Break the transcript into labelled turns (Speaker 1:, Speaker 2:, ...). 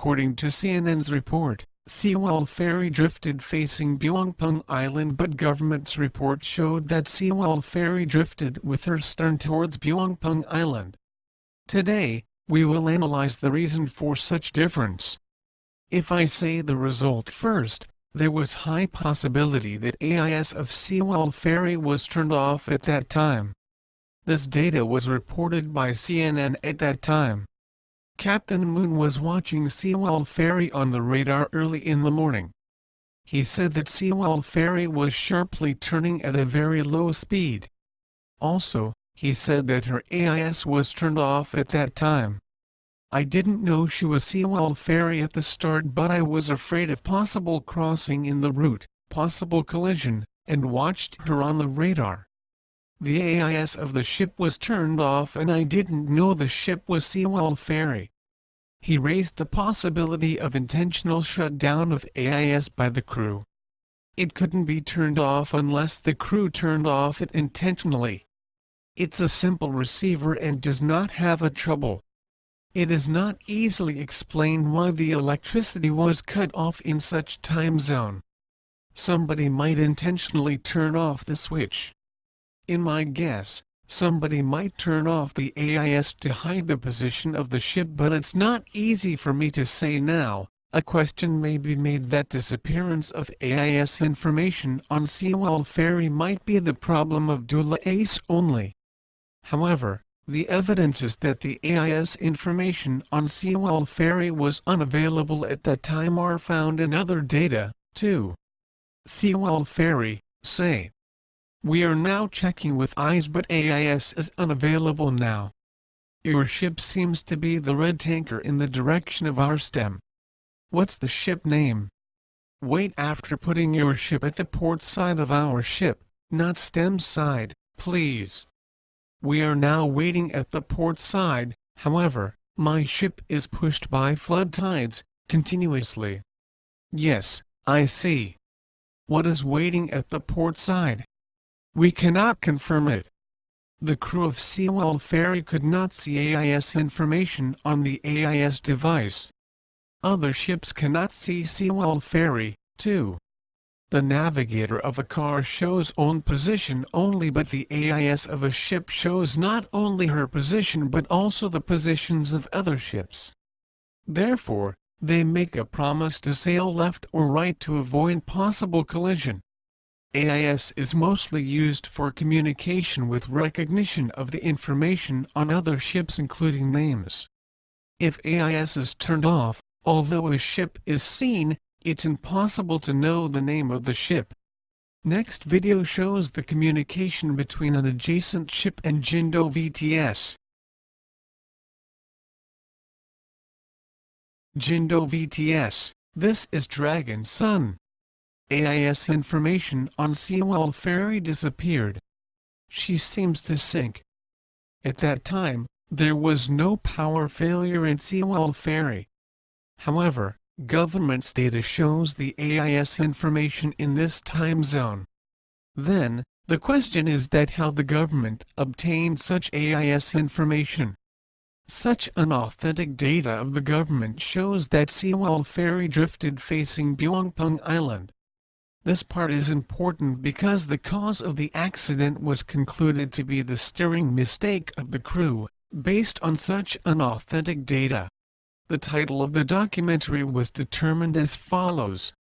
Speaker 1: According to CNN's report, Sewol Ferry drifted facing Byongpung Island, but government's report showed that Sewol Ferry drifted with her stern towards Byongpung Island. Today, we will analyze the reason for such difference. If I say the result first, there was high possibility that AIS of Sewol Ferry was turned off at that time. This data was reported by CNN at that time. Captain Moon was watching Sewol Ferry on the radar early in the morning. He said that Sewol Ferry was sharply turning at a very low speed. Also, he said that her AIS was turned off at that time. I didn't know she was Sewol Ferry at the start, but I was afraid of possible crossing in the route, possible collision, and watched her on the radar. The AIS of the ship was turned off and I didn't know the ship was Sewol Ferry. He raised the possibility of intentional shutdown of AIS by the crew. It couldn't be turned off unless the crew turned off it intentionally. It's a simple receiver and does not have a trouble. It is not easily explained why the electricity was cut off in such time zone. Somebody might intentionally turn off the switch. In my guess, somebody might turn off the AIS to hide the position of the ship, but it's not easy for me to say now. A question may be made that disappearance of AIS information on Sewol Ferry might be the problem of AIS only. However, the evidence is that the AIS information on Sewol Ferry was unavailable at that time are found in other data, too. Sewol Ferry, say. We are now checking with AIS, but AIS is unavailable now. Your ship seems to be the red tanker in the direction of our stem. What's the ship name? Wait after putting your ship at the port side of our ship, not stem side, please. We are now waiting at the port side, however, my ship is pushed by flood tides, continuously. Yes, I see. What is waiting at the port side? We cannot confirm it. The crew of Sewol Ferry could not see AIS information on the AIS device. Other ships cannot see Sewol Ferry, too. The navigator of a car shows own position only, but the AIS of a ship shows not only her position but also the positions of other ships. Therefore, they make a promise to sail left or right to avoid possible collision. AIS is mostly used for communication with recognition of the information on other ships, including names. If AIS is turned off, although a ship is seen, it's impossible to know the name of the ship. Next video shows the communication between an adjacent ship and Jindo VTS. Jindo VTS, this is Dragon Sun. AIS information on Sewol Ferry disappeared. She seems to sink. At that time, there was no power failure in Sewol Ferry. However, government's data shows the AIS information in this time zone. Then, the question is that how the government obtained such AIS information. Such unauthentic data of the government shows that Sewol Ferry drifted facing Byongpung Island. This part is important because the cause of the accident was concluded to be the steering mistake of the crew, based on such unauthentic data. The title of the documentary was determined as follows: